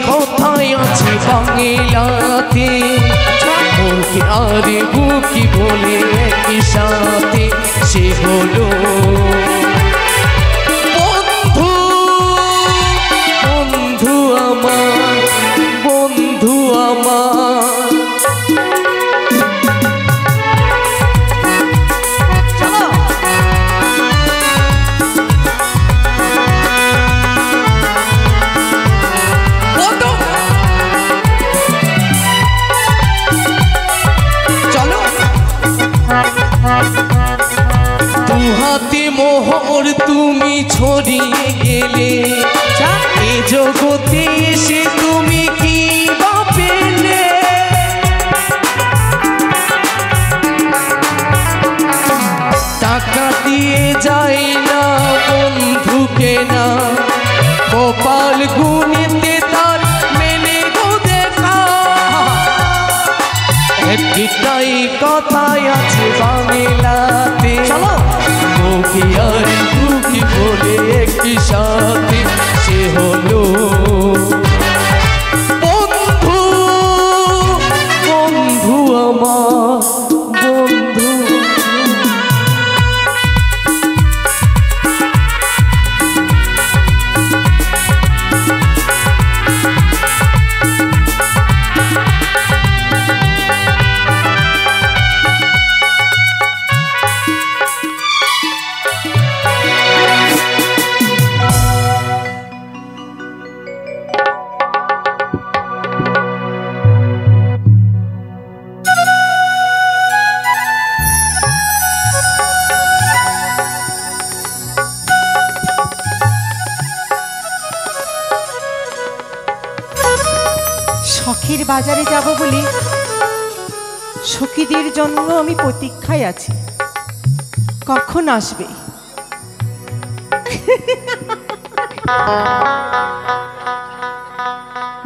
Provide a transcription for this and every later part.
কোথায় আছে বাংলাতে মনকে আর বুকি বলে একই সাথে সে হলো বন্ধু, বন্ধু আমার, বন্ধু আমার। মোহর তুমি ছড়িয়ে গেলে এ জগতে এসে তুমি কি বা পেলে? টাকা দিয়ে যাই না বন্ধুকে না, কপাল গুনেতে তার মেলে গো দেখা। একটাই কথাই আছে বাংলাতে মুখে আর বুকি বলে একই সাথে সে হলো বন্ধু, বন্ধু আমার, বন্ধু। শখের বাজারে যাব বলে সখীদের জন্য আমি প্রতীক্ষায় আছি, কখন আসবে?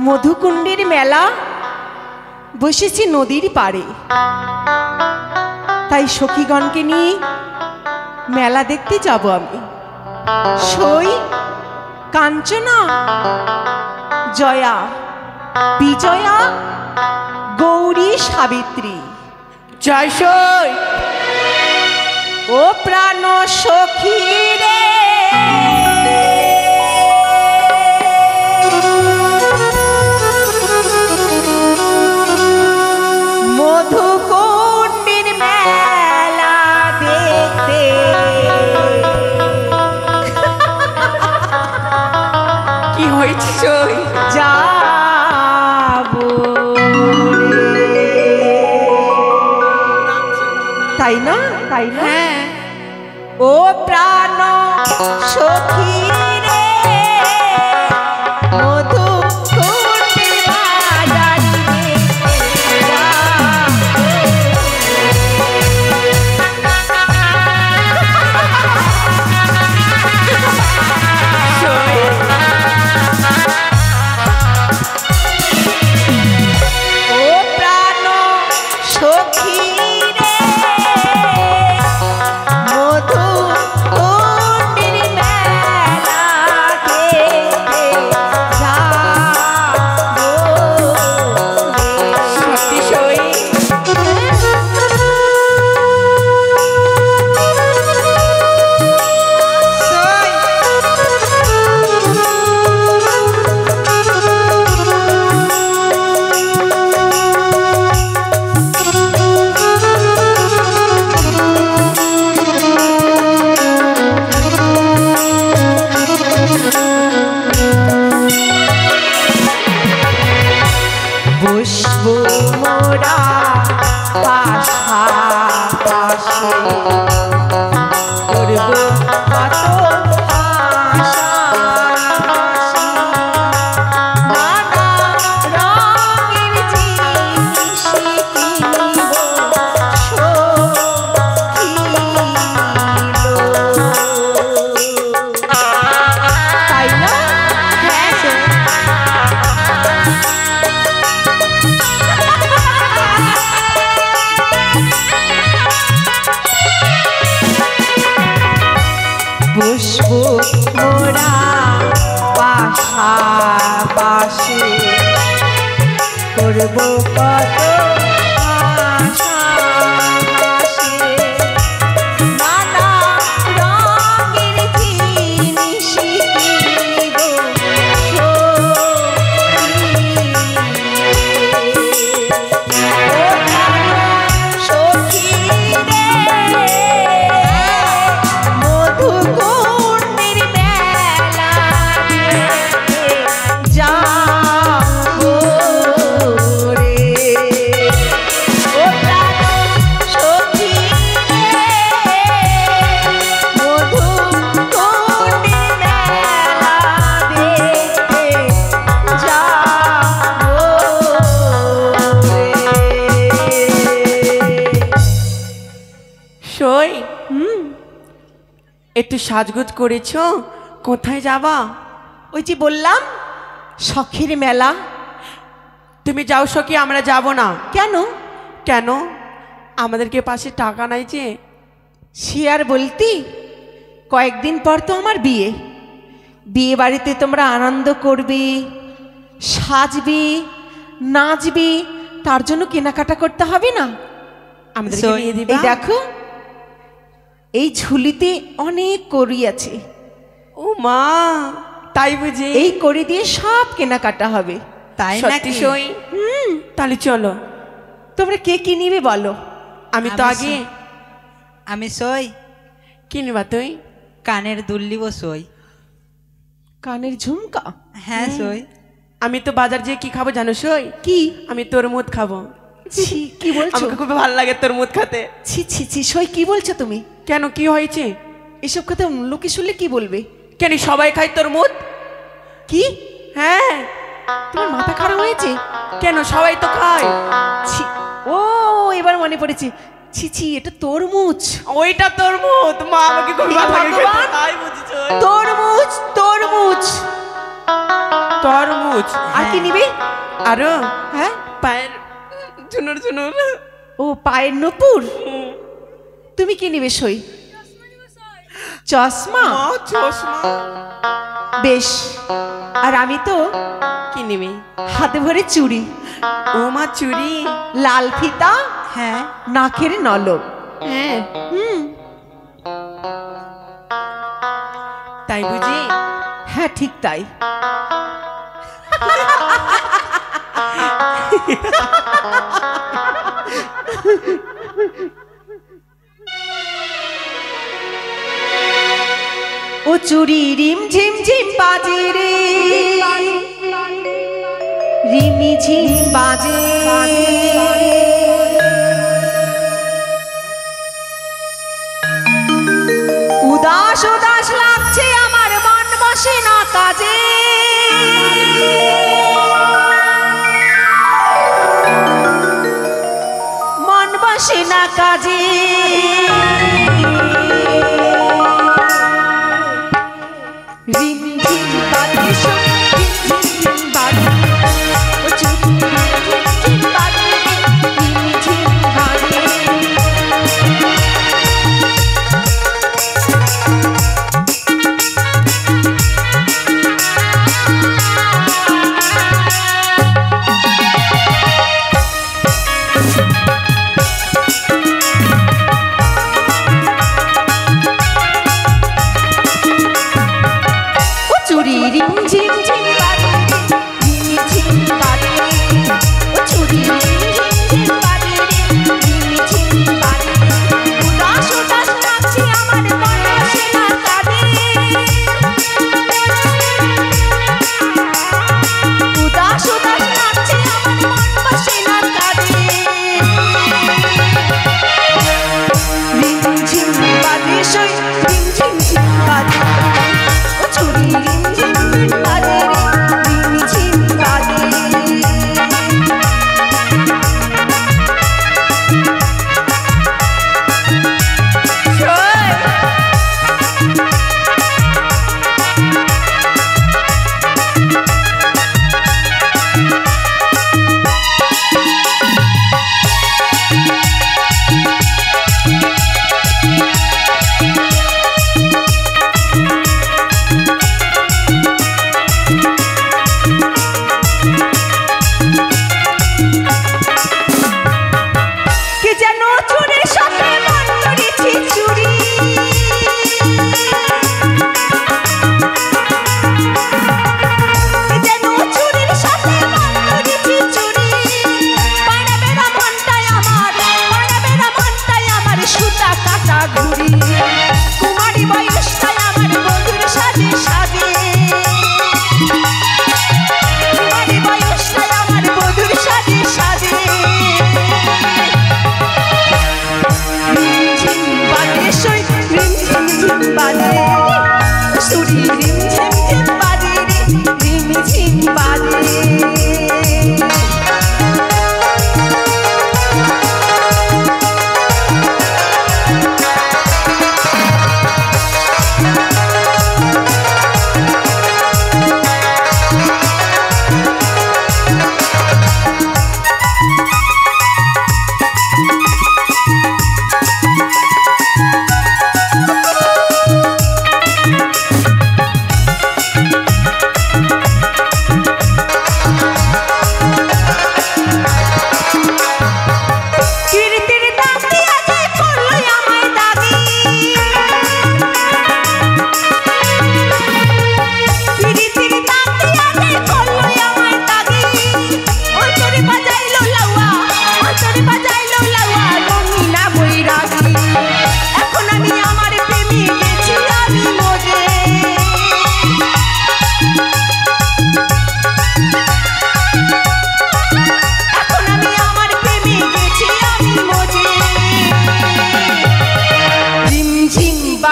মধুকুণ্ডের মেলা বসেছি নদীর পাড়ে, তাই সখীগণকে নিয়ে মেলা দেখতে যাব আমি। সই, কাঞ্চনা, জয়া, বিজয়া, গৌরী, সাবিত্রী, জয় সই। ও প্রাণ সখী রে, মধুকুণ্ডের মেলা দেখতে কি হয়েছে সই? যা তাই না, তাই না? হ্যাঁ। ও প্রাণ সখী রে, মধুকুণ্ডের বাজারে ও প্রাণ সখী বসবো মোরা পাশাপাশি, করবো কত হাসাহাসি, নানা রঙের বসবো মোরা পাশাপাশি, করবো কত হাসাহাসি। নানা রঙের জিনিস কিনব সখী রে, মধুকুণ্ডের মেলা দেখতে যাবো রে। ও সখী রে, মধুকুণ্ডের মেলা দেখতে যাবো রে। সই একটু সাজগোজ করেছো, কোথায় যাবা? ওই যে বললাম শখের মেলা। তুমি যাও সখী, আমরা যাব না। কেন? কেন? আমাদেরকে পাশে টাকা নাই যে। সে আর বলতি, কয়েকদিন পর তো আমার বিয়ে। বিয়ে বাড়িতে তোমরা আনন্দ করবে, সাজবে, নাচবে, তার জন্য কেনাকাটা করতে হবে না? আমাদেরকে নিয়ে দিবা? এই দেখো, এই ঝুলিতে অনেক কড়ি আছে। ও মা, তাই বুঝি? এই কড়ি দিয়ে সব কেনাকাটা হবে। তাই সত্যি নাকি? সই? তাহলে চলো। তোমরা কে কি নিবে বলো? আমি তো আমি আগে। আমি সই কি নিবা তুই? কানের দুল নিব সই। কানের ঝুমকা? হ্যাঁ সই। আমি তো বাজার যেয়ে কি খাবো জানো সই? কি? আমি তরমুজ খাবো। ছি, কি বলছো? আমাকে খুব ভালো লাগে তরমুজ খেতে। ছি ছি ছি, সই কি বলছো তুমি? কেন, কি হয়েছে? এসব কথা লোকে শুনলে কি বলবে? কেন, সবাই খায় তরমুজ? কি? হ্যাঁ। তোমার মাথা খারাপ হয়েছে? কেন, সবাই তো খায়। ছি, ও এবার মনে পড়েছে। ছি ছি, এটা তরমুজ। ওইটা তরমুজ। মা আমাকে খুব হে ভালো লাগে খেতে। ভগবান! তাই বুঝি সই। তরমুজ, তরমুজ। তরমুজ। আর কি নিবে? আরো হ্যাঁ, পায়ের ঝুনুর ঝুনুর। ও পায়ের নপুর। তুমি কি নিবে সই? চশমা? মা, চশমা। বেশ। আর আমি তো কি নিবি? হাতে ভরে চুড়ি, ও মা, চুড়ি। লাল ফিতা, হ্যাঁ নাকের নলক। হ্যাঁ, তাই বুঝি? হ্যাঁ ঠিক তাই। ও চুরি রিম ঝিম ঝিম বাজে রে, রিমি ঝিম বাজে। উদাস উদাস লাগছে আমার, মন বসে না কাজে। মন বসে না কাজে। রিম ঝিম বাজে, রিম ঝিম ঝিম বাজে। ও চুরি রিম ঝিম ঝিম বাজে, রিম ঝিম বাজে।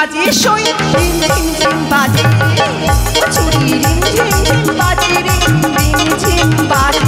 বাজে সই রিম ঝিম ঝিম বাজে ছুরি রিম ঝিম ঝিম বাজে রে রিম ঝিম বাজে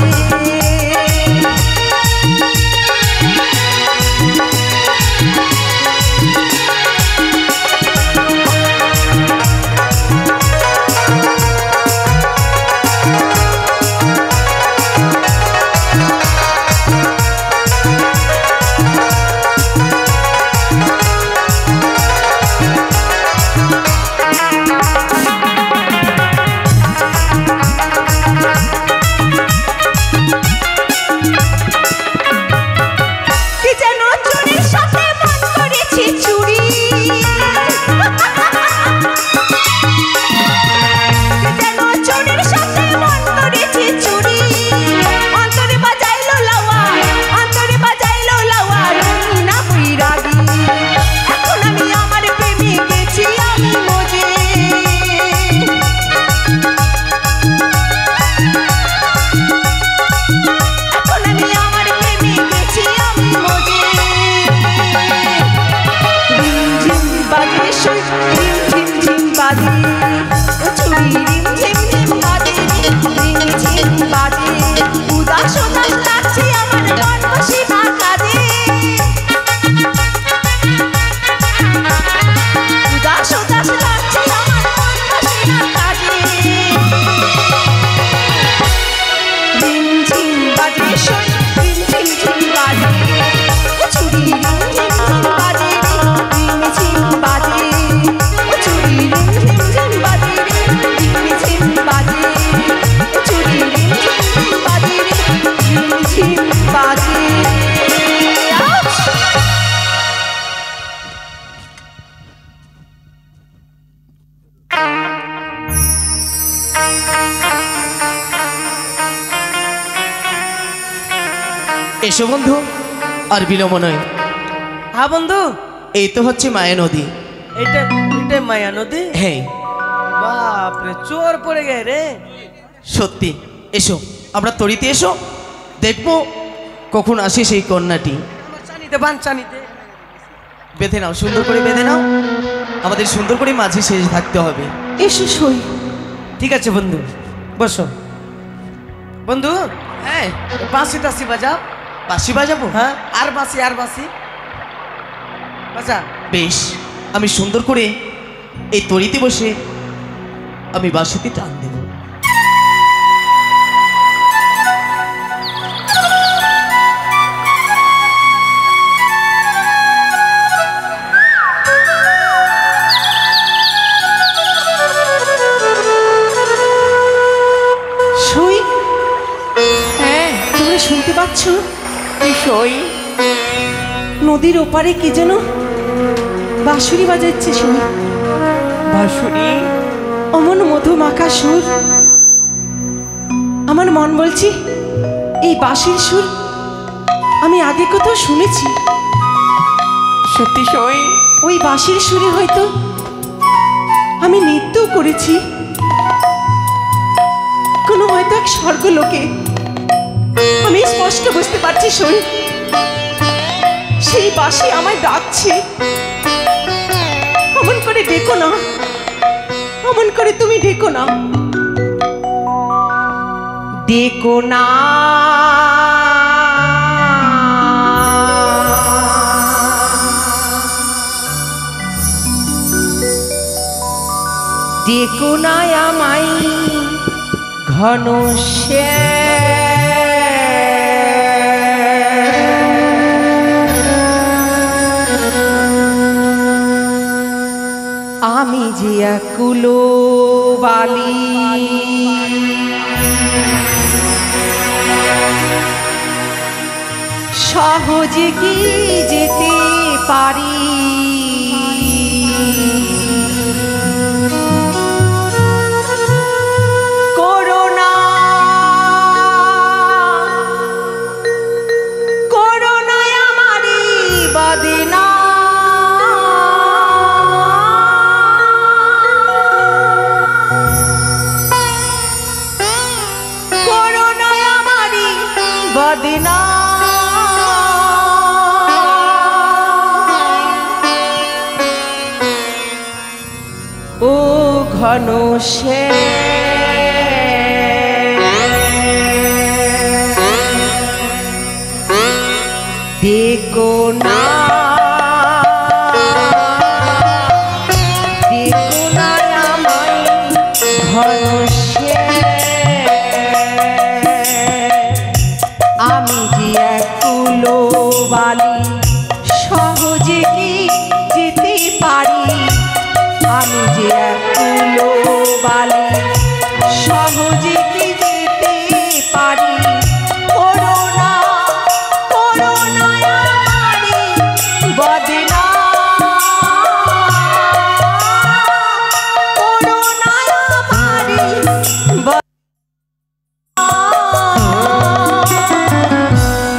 এসো বন্ধু, আর বিলম্ব নয়। হ্যাঁ বন্ধু, এই তো হচ্ছে মায়া নদী। এটা মায়া নদী? হ্যাঁ। বাপরে, চোর পড়ে গে রে। সত্যি, এসো আমরা তরিতে এসো, দেখবো কখন আসে সেই কন্যাটি। চানিতে বান, চানিতে বেঁধে নাও, সুন্দর করে বেঁধে নাও, আমাদের সুন্দর করে মাঝে শেষ থাকতে হবে। এসো সই। ঠিক আছে বন্ধু, বসো। বন্ধু, হ্যাঁ বাঁশি টাসি বাজাও। বাঁশি বাজাবো? হ্যাঁ, আর বাঁশি বাজা। বেশ, আমি সুন্দর করে এই তরিতে বসে আমি বাঁশিতে টান দেব। সই, হ্যাঁ তোমরা শুনতে পাচ্ছ? সই, নদীর ওপারে কি যেন বাঁশুরি বাজাচ্ছে। সই, বাঁশুরি? অমন মধু মাখা সুর। আমার মন বলছি এই বাঁশির সুর আমি আগে কোথাও শুনেছি। সত্যি সই? ওই বাঁশির সুরে হয়তো আমি নৃত্যও করেছি কোনো হয়তো এক স্বর্গলোকে। আমি স্পষ্ট বুঝতে পারছি সই, সেই বাঁশি আমায় ডাকছে। অমন করে ডেকো না, অমন করে তুমি ডেকো না, ডেকো না। ডেকো না আমায় ঘন আমি যে একুলো বালি, সহজে কি যেতে পারি। ও ঘন সে দেখো না দেখো না আমায় ঘন সে আমি যে এক তুলো বালি সহজে কি যেতে পারি আমি যে এক তুলো বালি সহজে কি যেতে পারি করোনা করোনা আমারি বদনা করোনা আমারি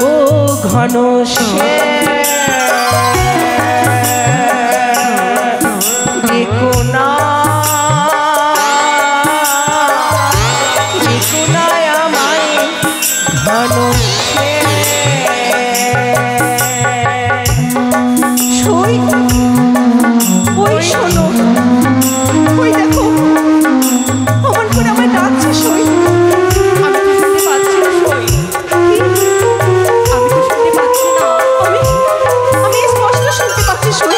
ও ঘন সে দেখো না দেখো না আমায় ঘন সে সই ওই শোনো ওই দেখো অমন করে আমায় ডাকছে সই আমি তো শুনতে পাচ্ছি না সই আমি তো শুনতে পাচ্ছি না আমি স্পষ্ট শুনতে পাচ্ছি সই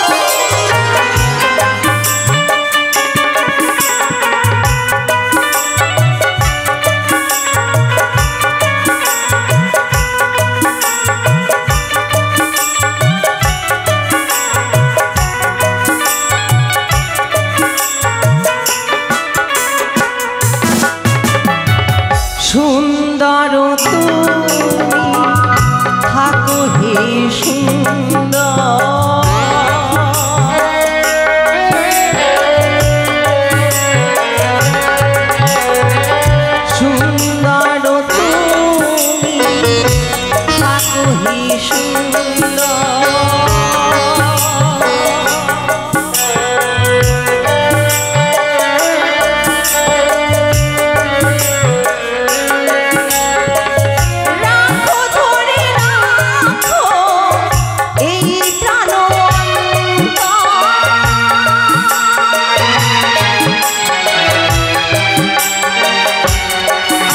সুন্দর তুমি থাকো হে সুন্দর সুন্দর তুমি থাকো হে সুন্দর রাখো ধরে রাখো এই প্রাণ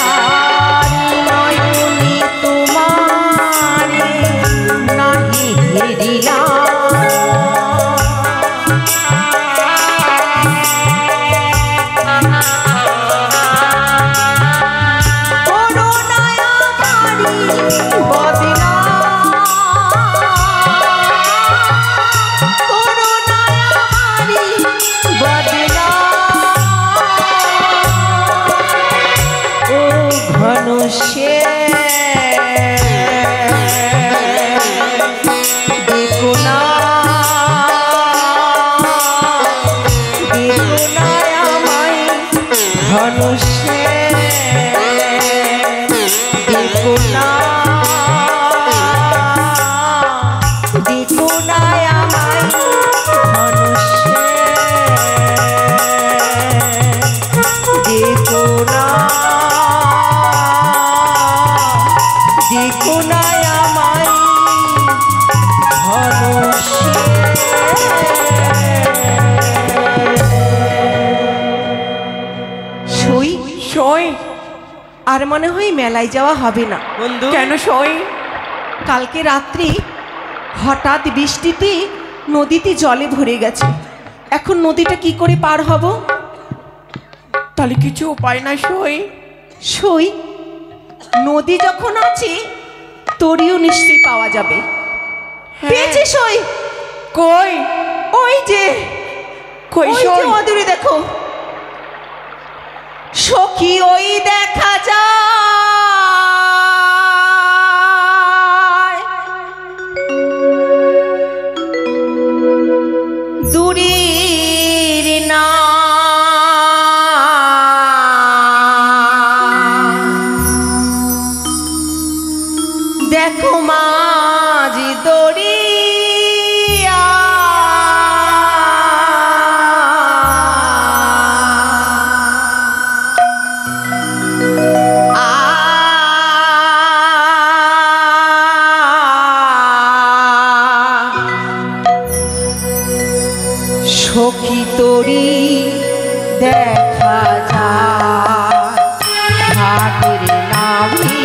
আর নয়নি তোমারে নাহি হেরিলাম করুণায় আমারি বদনা করুণায় আমারি বদনা ও ঘন সে দেখো না দেখো না আমায় ঘন সে দেখো না দেখো না আমায় ঘন সে দেখো না দেখো না আমায় ঘন সে সই সই আর মনে হয় মেলায় যাওয়া হবে না বন্ধু কেন সই কালকে রাত্রি হঠাৎ বৃষ্টিতে নদীতে জলে ভরে গেছে এখন নদীটা কি করে পার হব তাহলে কিছু উপায় না সই সই নদী যখন আছে তরিও নিশ্চয়ই পাওয়া যাবে পেয়েছি সই কই ওই যে কই ওই যে সই অদূরে দেখো সখী ওই দেখা যায় দূরের না দেখো মাঝি দরিয়া সখী তরি দেখা যায় ঘাটের নামি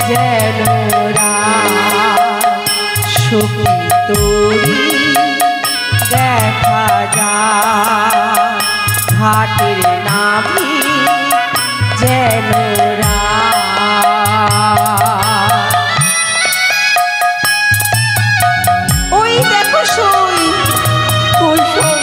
যেন সখী তোরি দেখা যায় ঘাটের নামি যেন ওই দেখো সই কই সই?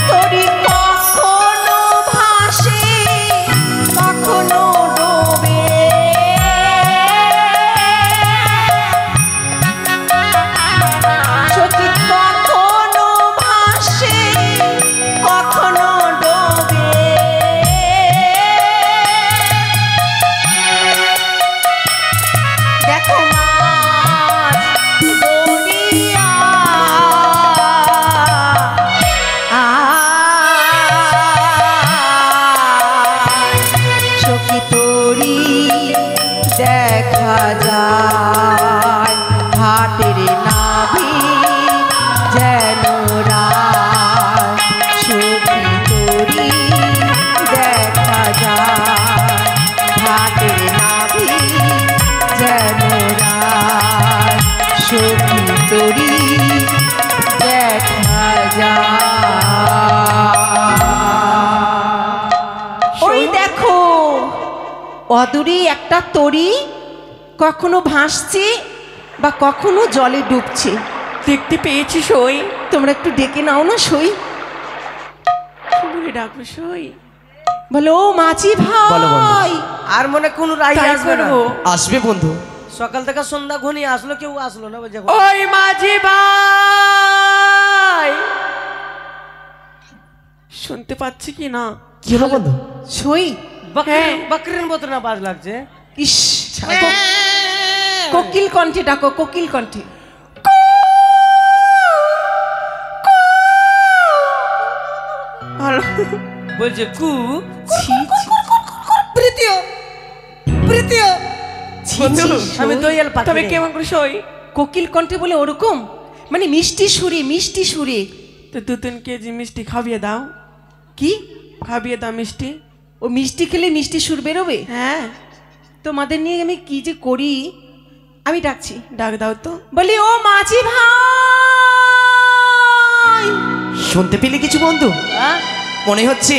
তোরি কখনো ভাসে কখনো ডোবে সখী কখনো ভাসে কখনো ডোবে দেখো মাছ দরিয়া সখী তোরি দেখা যায় ঘাটের নাভি যেন রায় সখী তোরি দেখা যায় ঘাটের নাভি যেন রায় সখী তোরি দেখা যায় ওই দেখো অদূরে একটা তরি কখনো ভাসছে বা কখনো জলে ডুবছে। দেখতে পেয়েছি সই। তোমরা একটু ডেকে নাও না সই। কি বলে ডাকবো সই? বলো ও মাঝি বলো বন্ধু। ভাই আর মনে কোন রাই তাই আসবে না। করবো। আসবে বন্ধু। সকাল থেকে সন্ধ্যা ঘনিয়ে আসলো, কেউ আসলো না। বলছে ওই মাঝি ভাই, শুনতে পাচ্ছি কি না? কি হলো বন্ধু? সই হ্যাঁ। বকরির মতো না বাজ লাগছে। ইস কোকিল কণ্ঠে ডাকো, কোকিল কণ্ঠে। ভালো। বলছে কু ছি ছি প্রীতিও প্রীতিও। ছি বন্ধু, ছি, আমি সই। দইয়াল পাতি তবে রে। কেমন করে সই? কোকিল কণ্ঠে বলে ওরকম মানে মিষ্টি সুরে, মিষ্টি সুরে। তো 2-3 কেজি মিষ্টি খাবিয়ে দাও। কি খাবিয়ে দাও মিষ্টি। ও মিষ্টি খেলে মিষ্টি সুর বেরোবে? হ্যাঁ, তোমাদের নিয়ে আমি কি যে করি। আমি ডাকছি, ডাক দাও তো। বলি ও মাঝি ভাই। শুনতে পেলে কিছু বন্ধু? হ্যাঁ? মনে হচ্ছে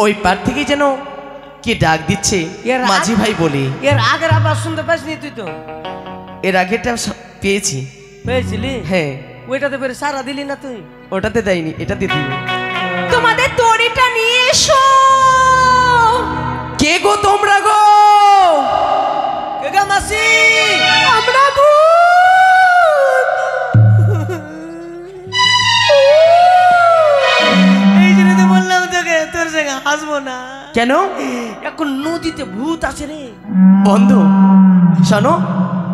ওই পার থেকে যেন কে ডাক দিচ্ছে এর আগ- মাঝি ভাই বলে। এর আগের আবার শুনতে পাসনি তুই তো? এর আগেটা পেয়েছি। পেয়েছিলি? হ্যাঁ, ওইটাতে পেরে সারা দিলি না তুই? ওটাতে দেয়নি, এটাতে দিল। তোমাদের তরিটা নিয়ে এসো। কে গো তোমরা গো? কেগা মাসি? আমরা এই জন্য তো বললাম তোকে তোর সঙ্গে হাসবো না। কেন এখন নদীতে ভূত আছে রে। বন্ধু? শোনো,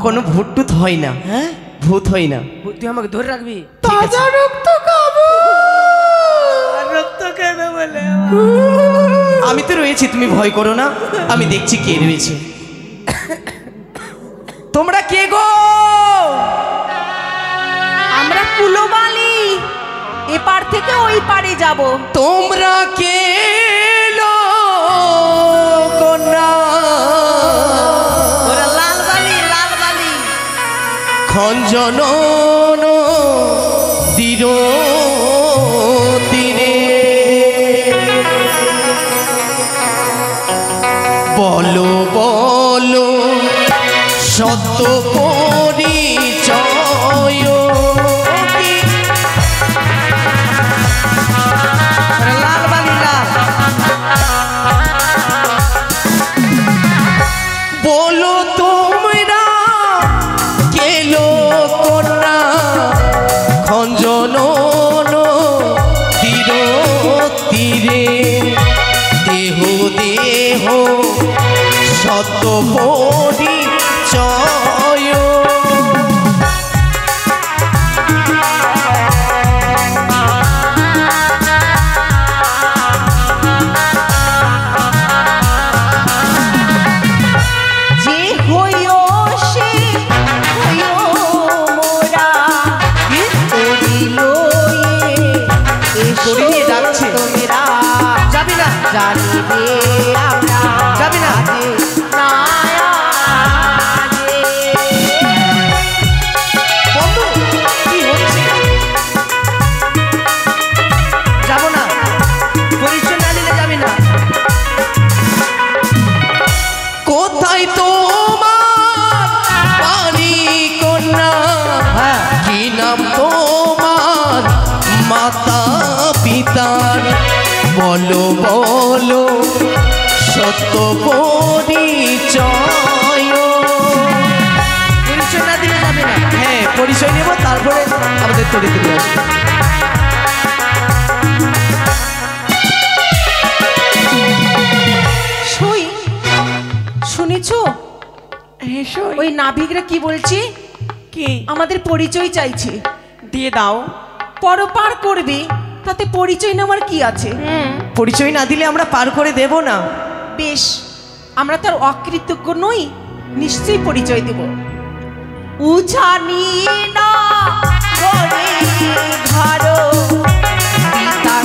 কোনো ভূত টুত হয় না, হ্যাঁ? ভূত হয় না। তুই আমাকে ধরে রাখবি? তাজা রক্ত খাবো। আর রক্ত খাবে বলে আমি তো রয়েছি, তুমি ভয় করো না। আমি দেখছি কে রয়েছে। তোমরা কে গো? আমরা কুলোবালি, এপার থেকে ওই পারে যাব। তোমরা কে লো কন্যা? ওরা লাল বালি, লাল বালি। খঞ্জনন দির তীরে বলো বলো সত্য পরিচয়। ওরা লাল বালি, লাল। বলো তোমরা কেলো কন্যা? খঞ্জনন তীর তীরে দেহ দেহ সত্য পরিচয়। জানিবে আমরা যাবি না? আজে না আজে। বন্ধু কি হচ্ছে? যাবো না, পরিচয় না দিলে যাবি না। কোথায় তোমার পানি কন্যা, কি নাম তোমার মাতা পিতার, বলো বলো সত্য পরিচয়। পরিচয় না দিলে যাবে না। হ্যাঁ, পরিচয় নেব, তারপরে আমাদের তরিতে আসবে। সই শুনেছো? হ্যাঁ সই। ওই নাবিকরা কি বলছে? কি? আমাদের পরিচয় চাইছে। দিয়ে দাও। পরপার করবে, তাতে পরিচয় নেওয়ার কি আছে? পরিচয় না দিলে আমরা পার করে দেব না। বেশ, আমরা তার অকৃতজ্ঞ নই, নিশ্চয়ই পরিচয় দেব। উজানি না ঘরে ঘর পিতা